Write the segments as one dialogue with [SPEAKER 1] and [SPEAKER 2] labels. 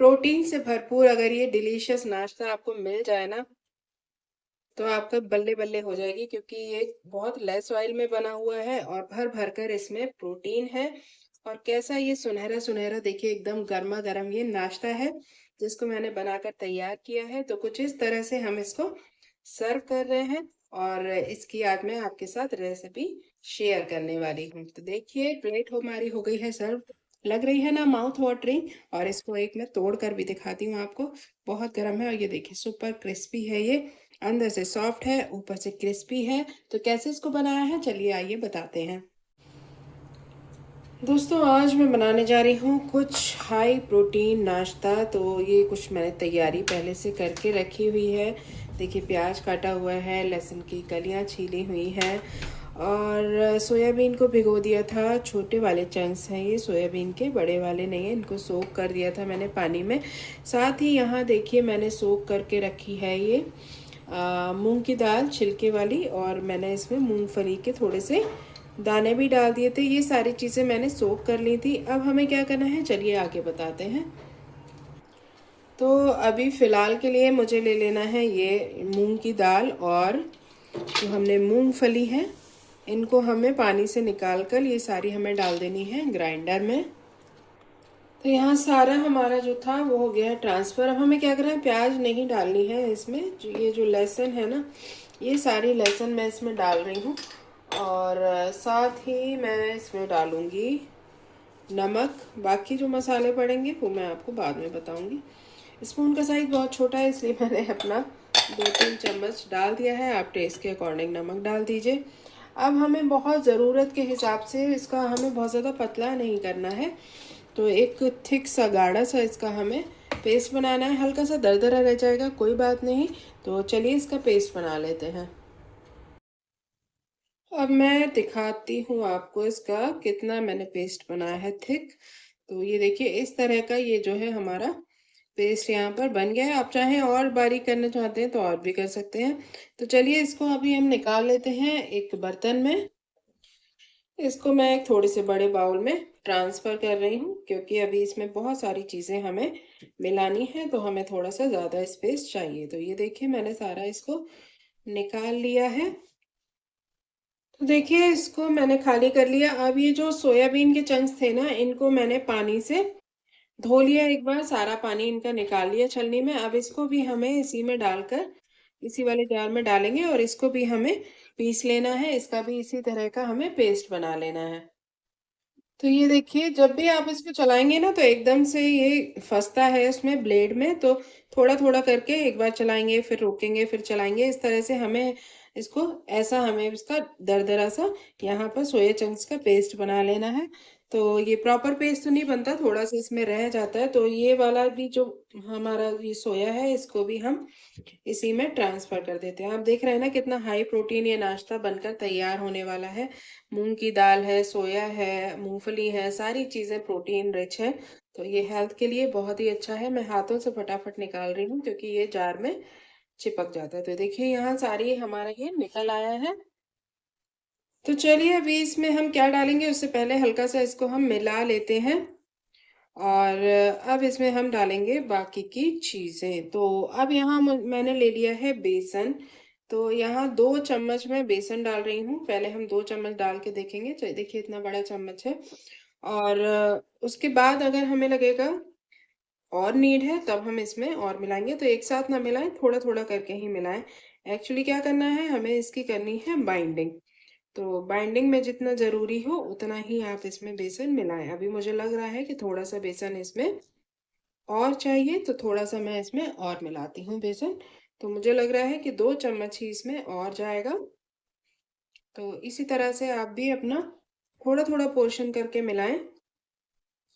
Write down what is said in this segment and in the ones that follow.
[SPEAKER 1] Protein से भरपूर अगर ये डिलीशियस नाश्ता आपको मिल जाए ना, तो आपका बल्ले-बल्ले हो जाएगी क्योंकि ये बहुत लेस ऑयल में बना हुआ है और भर-भर कर इसमें प्रोटीन है। और कैसा ये सुनहरा-सुनहरा देखिए एकदम गरमा-गरम ये नाश्ता है, जिसको मैंने बनाकर तैयार किया है। तो कुछ इस तरह से हम इसको सर्व कर रहे हैं और इसकी आज मैं आपके साथ रेसिपी शेयर करने वाली हूँ। तो देखिए प्लेट हमारी हो गई है सर्व। लग रही है ना माउथ वाटरिंग। और इसको एक मैं तोड़ कर भी दिखाती हूँ आपको। बहुत गर्म है और ये देखिए सुपर क्रिस्पी है ये। अंदर से सॉफ्ट है, ऊपर से क्रिस्पी है। तो कैसे इसको बनाया है चलिए आइए बताते हैं। दोस्तों आज मैं बनाने जा रही हूँ कुछ हाई प्रोटीन नाश्ता। तो ये कुछ मैंने तैयारी पहले से करके रखी हुई है। देखिए प्याज काटा हुआ है, लहसुन की कलियाँ छीली हुई हैं और सोयाबीन को भिगो दिया था। छोटे वाले चंक्स हैं ये सोयाबीन के, बड़े वाले नहीं हैं। इनको सोक कर दिया था मैंने पानी में। साथ ही यहाँ देखिए मैंने सोक करके रखी है ये मूंग की दाल छिलके वाली, और मैंने इसमें मूंगफली के थोड़े से दाने भी डाल दिए थे। ये सारी चीज़ें मैंने सोक कर ली थी। अब हमें क्या करना है चलिए आगे बताते हैं। तो अभी फ़िलहाल के लिए मुझे ले लेना है ये मूंग की दाल, और जो हमने मूंगफली है इनको हमें पानी से निकाल कर ये सारी हमें डाल देनी है ग्राइंडर में। तो यहाँ सारा हमारा जो था वो हो गया है ट्रांसफ़र। अब हमें क्या करना है, प्याज नहीं डालनी है इसमें। जो ये जो लहसुन है ना, ये सारी लहसुन मैं इसमें डाल रही हूँ। और साथ ही मैं इसमें डालूँगी नमक। बाकी जो मसाले पड़ेंगे वो मैं आपको बाद में बताऊँगी। स्पून का साइज़ बहुत छोटा है इसलिए मैंने अपना 2-3 चम्मच डाल दिया है। आप टेस्ट के अकॉर्डिंग नमक डाल दीजिए। अब हमें बहुत ज़रूरत के हिसाब से इसका हमें बहुत ज़्यादा पतला नहीं करना है। तो एक थिक सा गाढ़ा सा इसका हमें पेस्ट बनाना है। हल्का सा दरदरा रह जाएगा कोई बात नहीं। तो चलिए इसका पेस्ट बना लेते हैं। अब मैं दिखाती हूँ आपको इसका कितना मैंने पेस्ट बनाया है थिक। तो ये देखिए इस तरह का ये जो है हमारा पेस्ट यहाँ पर बन गया है। आप चाहें और बारीक करना चाहते हैं तो और भी कर सकते हैं। तो चलिए इसको अभी हम निकाल लेते हैं एक बर्तन में। इसको मैं एक थोड़े से बड़े बाउल में ट्रांसफ़र कर रही हूँ क्योंकि अभी इसमें बहुत सारी चीज़ें हमें मिलानी है, तो हमें थोड़ा सा ज़्यादा स्पेस चाहिए। तो ये देखिए मैंने सारा इसको निकाल लिया है। तो देखिए इसको मैंने खाली कर लिया। अब ये जो सोयाबीन के चंक्स थे ना, इनको मैंने पानी से धो लिया एक बार, सारा पानी इनका निकाल लिया छलनी में। अब इसको भी हमें इसी में डालकर इसी वाले जार में डालेंगे और इसको भी हमें पीस लेना है। इसका भी इसी तरह का हमें पेस्ट बना लेना है। तो ये देखिए जब भी आप इसको चलाएंगे ना तो एकदम से ये फंसता है उसमें ब्लेड में। तो थोड़ा थोड़ा करके एक बार चलाएंगे, फिर रोकेंगे, फिर चलाएंगे। इस तरह से हमें इसको ऐसा हमें इसका दरदरा सा यहाँ पर सोया चंक्स का पेस्ट बना लेना है। तो ये प्रॉपर पेस्ट तो नहीं बनता, थोड़ा सा इसमें रह जाता है। तो ये वाला भी जो हमारा ये सोया है इसको भी हम इसी में ट्रांसफ़र कर देते हैं। आप देख रहे हैं ना कितना हाई प्रोटीन ये नाश्ता बनकर तैयार होने वाला है। मूंग की दाल है, सोया है, मूंगफली है, सारी चीज़ें प्रोटीन रिच है। तो ये हेल्थ के लिए बहुत ही अच्छा है। मैं हाथों से फटाफट निकाल रही हूँ क्योंकि ये जार में चिपक जाता है। तो देखिए यहाँ सारी हमारा ये निकल आया है। तो चलिए अभी इसमें हम क्या डालेंगे उससे पहले हल्का सा इसको हम मिला लेते हैं। और अब इसमें हम डालेंगे बाकी की चीज़ें। तो अब यहाँ मैंने ले लिया है बेसन। तो यहाँ 2 चम्मच मैं बेसन डाल रही हूँ। पहले हम 2 चम्मच डाल के देखेंगे। देखिए इतना बड़ा चम्मच है। और उसके बाद अगर हमें लगेगा और नीड है तब हम इसमें और मिलाएंगे। तो एक साथ ना मिलाएं, थोड़ा थोड़ा करके ही मिलाएं। एक्चुअली क्या करना है, हमें इसकी करनी है बाइंडिंग। तो बाइंडिंग में जितना ज़रूरी हो उतना ही आप इसमें बेसन मिलाएं। अभी मुझे लग रहा है कि थोड़ा सा बेसन इसमें और चाहिए, तो थोड़ा सा मैं इसमें और मिलाती हूँ बेसन। तो मुझे लग रहा है कि 2 चम्मच ही इसमें और जाएगा। तो इसी तरह से आप भी अपना थोड़ा थोड़ा पोर्शन करके मिलाएं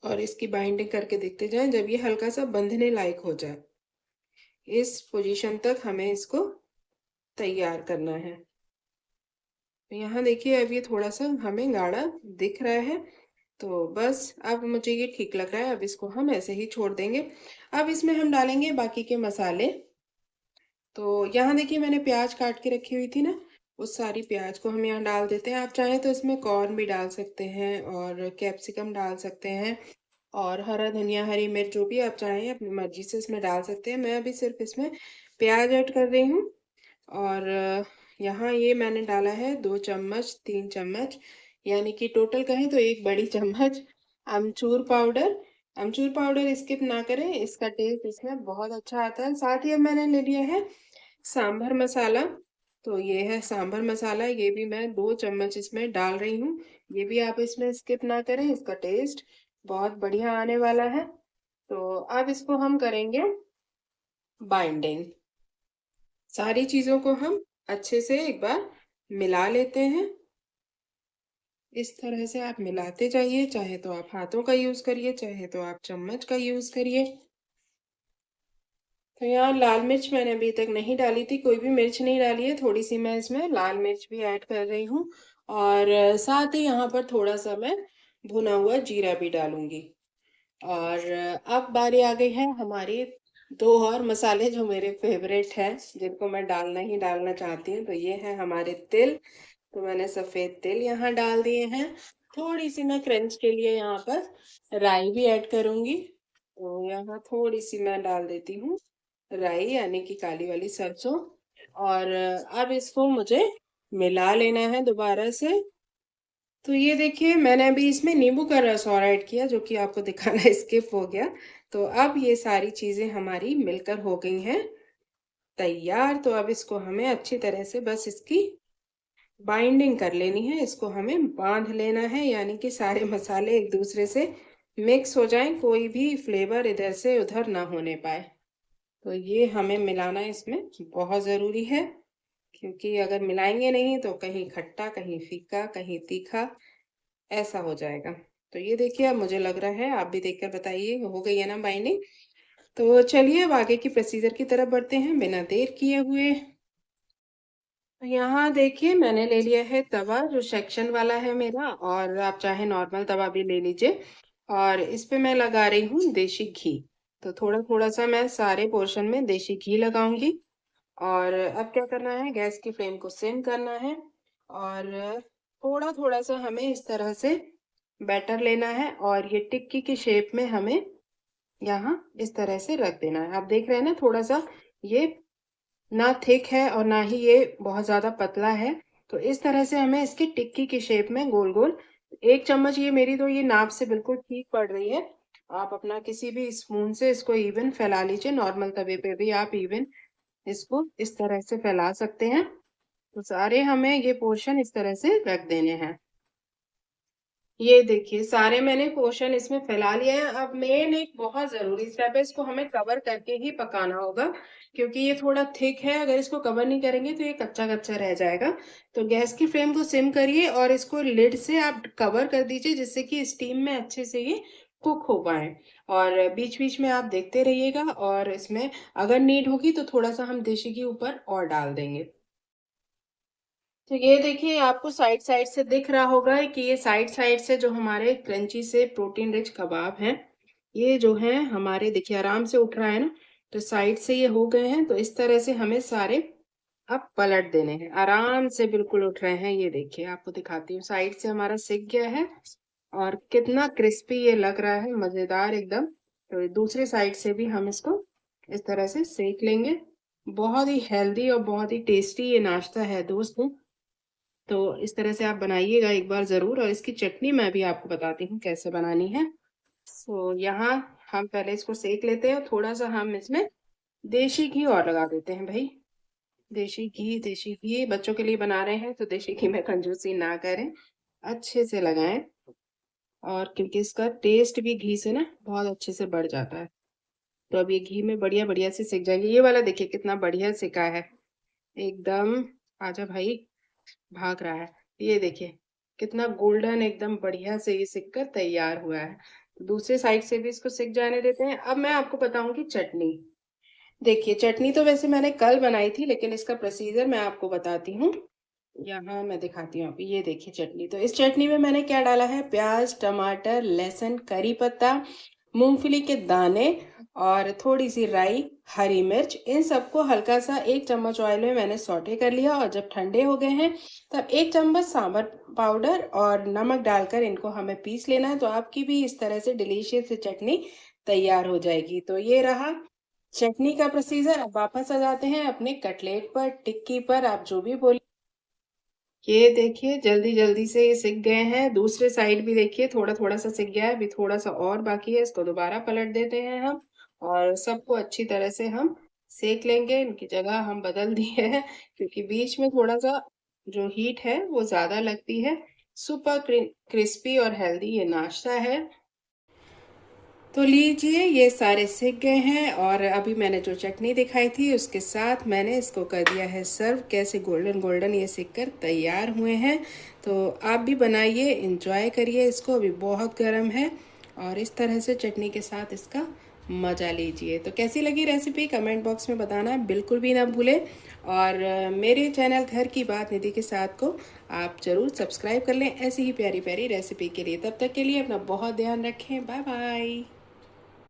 [SPEAKER 1] और इसकी बाइंडिंग करके देखते जाएं। जब ये हल्का सा बंधने लायक हो जाए, इस पोजीशन तक हमें इसको तैयार करना है। तो यहाँ देखिए अब ये थोड़ा सा हमें गाढ़ा दिख रहा है। तो बस अब मुझे ये ठीक लग रहा है। अब इसको हम ऐसे ही छोड़ देंगे। अब इसमें हम डालेंगे बाकी के मसाले। तो यहाँ देखिए मैंने प्याज काट के रखी हुई थी ना, उस सारी प्याज को हम यहाँ डाल देते हैं। आप चाहें तो इसमें कॉर्न भी डाल सकते हैं और कैप्सिकम डाल सकते हैं। और हरा धनिया, हरी मिर्च जो भी आप चाहें अपनी मर्ज़ी से इसमें डाल सकते हैं। मैं अभी सिर्फ़ इसमें प्याज़ ऐड कर रही हूँ और यहाँ ये मैंने डाला है 2 चम्मच, 3 चम्मच यानी कि टोटल कहें तो 1 बड़ी चम्मच अमचूर पाउडर। अमचूर पाउडर स्किप ना करें, इसका टेस्ट इसमें बहुत अच्छा आता है। साथ ही अब मैंने ले लिया है सांभर मसाला, तो ये है सांभर मसाला, ये भी मैं 2 चम्मच इसमें डाल रही हूँ। ये भी आप इसमें स्किप ना करें, इसका टेस्ट बहुत बढ़िया आने वाला है। तो अब इसको हम करेंगे बाइंडिंग। सारी चीज़ों को हम अच्छे से एक बार मिला लेते हैं। इस तरह से आप मिलाते जाइए, चाहे तो आप हाथों का यूज़ करिए, चाहे तो आप चम्मच का यूज़ करिए। तो यहाँ लाल मिर्च मैंने अभी तक नहीं डाली थी, कोई भी मिर्च नहीं डाली है, थोड़ी-सी मैं इसमें लाल मिर्च भी ऐड कर रही हूँ और साथ ही यहाँ पर थोड़ा-सा मैं भुना हुआ जीरा भी डालूँगी। और अब बारी आ गई है हमारी 2 और मसाले जो मेरे फ़ेवरेट हैं, जिनको मैं डालना ही डालना चाहती हूँ, तो ये हैं हमारे तिल। तो मैंने सफ़ेद तिल यहाँ डाल दिए हैं। थोड़ी-सी मैं क्रंच के लिए यहाँ पर राई भी ऐड करूँगी। तो यहाँ थोड़ी-सी मैं डाल देती हूँ राई यानी कि काली वाली सरसों और अब इसको मुझे मिला लेना है दोबारा से। तो ये देखिए मैंने अभी इसमें नींबू का रस और ऐड किया जो कि आपको दिखाना स्किप हो गया। तो अब ये सारी चीज़ें हमारी मिलकर हो गई हैं तैयार। तो अब इसको हमें अच्छी तरह से बस इसकी बाइंडिंग कर लेनी है, इसको हमें बांध लेना है यानी कि सारे मसाले एक दूसरे से मिक्स हो जाएं, कोई भी फ्लेवर इधर से उधर ना होने पाए। तो ये हमें मिलाना इसमें बहुत ज़रूरी है क्योंकि अगर मिलाएंगे नहीं तो कहीं खट्टा, कहीं फीका, कहीं तीखा ऐसा हो जाएगा। तो ये देखिए अब मुझे लग रहा है, आप भी देखकर बताइए हो गई है ना बाइंडिंग? तो चलिए अब आगे की प्रोसीजर की तरफ बढ़ते हैं बिना देर किए हुए। तो यहाँ देखिए मैंने ले लिया है तवा जो सेक्शन वाला है मेरा और आप चाहे नॉर्मल तवा भी ले लीजिए और इस पे मैं लगा रही हूँ देशी घी। तो थोड़ा-थोड़ा सा मैं सारे पोर्शन में देशी घी लगाऊंगी और अब क्या करना है गैस की फ्लेम को सिम करना है और थोड़ा-थोड़ा सा हमें इस तरह से बैटर लेना है और ये टिक्की की शेप में हमें यहाँ इस तरह से रख देना है। आप देख रहे हैं ना थोड़ा-सा ये ना थिक है और ना ही ये बहुत ज़्यादा पतला है। तो इस तरह से हमें इसकी टिक्की की शेप में गोल-गोल 1 चम्मच ये मेरी तो ये नाप से बिल्कुल ठीक पड़ रही है। आप अपना किसी भी स्पून से इसको इवन फैला लीजिए, नॉर्मल तवे पे भी आप इवन इसको इस तरह से फैला सकते हैं। तो सारे हमें ये पोर्शन इस तरह से रख देने हैं। ये देखिए सारे मैंने पोर्शन इसमें फैला लिए हैं। अब मेन एक बहुत ज़रूरी स्टेप है, इसको हमें कवर करके ही पकाना होगा क्योंकि ये थोड़ा थिक है, अगर इसको कवर नहीं करेंगे तो ये कच्चा-कच्चा रह जाएगा। तो गैस की फ्लेम को सिम करिए और इसको लिड से आप कवर कर दीजिए जिससे कि स्टीम में अच्छे से ये कुक हो पाएँ। और बीच-बीच में आप देखते रहिएगा और इसमें अगर नीड होगी तो थोड़ा-सा हम देशी घी ऊपर और डाल देंगे। तो ये देखिए आपको साइड साइड से दिख रहा होगा कि ये साइड साइड से जो हमारे क्रंची से प्रोटीन रिच कबाब हैं, ये जो हैं हमारे देखिए आराम से उठ रहा है ना, तो साइड से ये हो गए हैं, तो इस तरह से हमें सारे अब पलट देने हैं। आराम से बिल्कुल उठ रहे हैं, ये देखिए आपको दिखाती हूँ साइड से हमारा सिक गया है और कितना क्रिस्पी ये लग रहा है, मज़ेदार एकदम। तो दूसरे साइड से भी हम इसको इस तरह से सेक लेंगे। बहुत ही हेल्दी और बहुत ही टेस्टी ये नाश्ता है दोस्तों। तो इस तरह से आप बनाइएगा एक बार ज़रूर और इसकी चटनी मैं भी आपको बताती हूँ कैसे बनानी है। सो यहाँ हम पहले इसको सेक लेते हैं, थोड़ा-सा हम इसमें देशी घी और लगा देते हैं भई। देशी घी बच्चों के लिए बना रहे हैं तो देशी घी में कंजूसी ना करें, अच्छे से लगाएँ और क्योंकि इसका टेस्ट भी घी से ना बहुत अच्छे से बढ़ जाता है। तो अब ये घी में बढ़िया-बढ़िया से सिक जाएँगे। ये वाला देखिए कितना बढ़िया सिका है, एकदम आजा भाई। भाग रहा है। ये देखिए, कितना गोल्डन एकदम बढ़िया से ये सिक कर तैयार हुआ है। दूसरे साइड से भी इसको सिक जाने देते हैं। अब मैं आपको बताऊँगी चटनी। देखिए, चटनी तो वैसे मैंने कल बनाई थी, लेकिन इसका प्रोसीजर मैं आपको बताती हूँ। यहाँ मैं दिखाती हूँ आपको, ये देखिए चटनी। तो इस चटनी में मैंने क्या डाला है, प्याज़, टमाटर, लहसुन, करी पत्ता, मूंगफली के दाने और थोड़ी सी राई, हरी मिर्च, इन सबको हल्का सा 1 चम्मच ऑयल में मैंने सौटे कर लिया और जब ठंडे हो गए हैं तब 1 चम्मच सांभर पाउडर और नमक डालकर इनको हमें पीस लेना है। तो आपकी भी इस तरह से डिलीशियस चटनी तैयार हो जाएगी। तो ये रहा चटनी का प्रोसीजर। अब वापस आ जाते हैं अपने कटलेट पर, टिक्की पर, आप जो भी बोलिए। ये देखिए जल्दी-जल्दी से ये सिक गए हैं। दूसरे साइड भी देखिए थोड़ा-थोड़ा सा सिक गया है, अभी थोड़ा-सा और बाकी है, इसको दोबारा पलट देते हैं हम और सबको अच्छी तरह से हम सेक लेंगे। इनकी जगह हम बदल दिए हैं क्योंकि बीच में थोड़ा-सा जो हीट है वो ज़्यादा लगती है। सुपर क्रिस्पी और हेल्दी ये नाश्ता है। तो लीजिए ये सारे सिक गए हैं और अभी मैंने जो चटनी दिखाई थी उसके साथ मैंने इसको कर दिया है सर्व। कैसे गोल्डन गोल्डन ये सिक कर तैयार हुए हैं। तो आप भी बनाइए, इंजॉय करिए इसको, अभी बहुत गर्म है और इस तरह से चटनी के साथ इसका मज़ा लीजिए। तो कैसी लगी रेसिपी कमेंट बॉक्स में बताना बिल्कुल भी ना भूलें और मेरे चैनल घर की बात निधि के साथ को आप ज़रूर सब्सक्राइब कर लें ऐसी ही प्यारी प्यारी रेसिपी के लिए। तब तक के लिए अपना बहुत ध्यान रखें। Bye bye.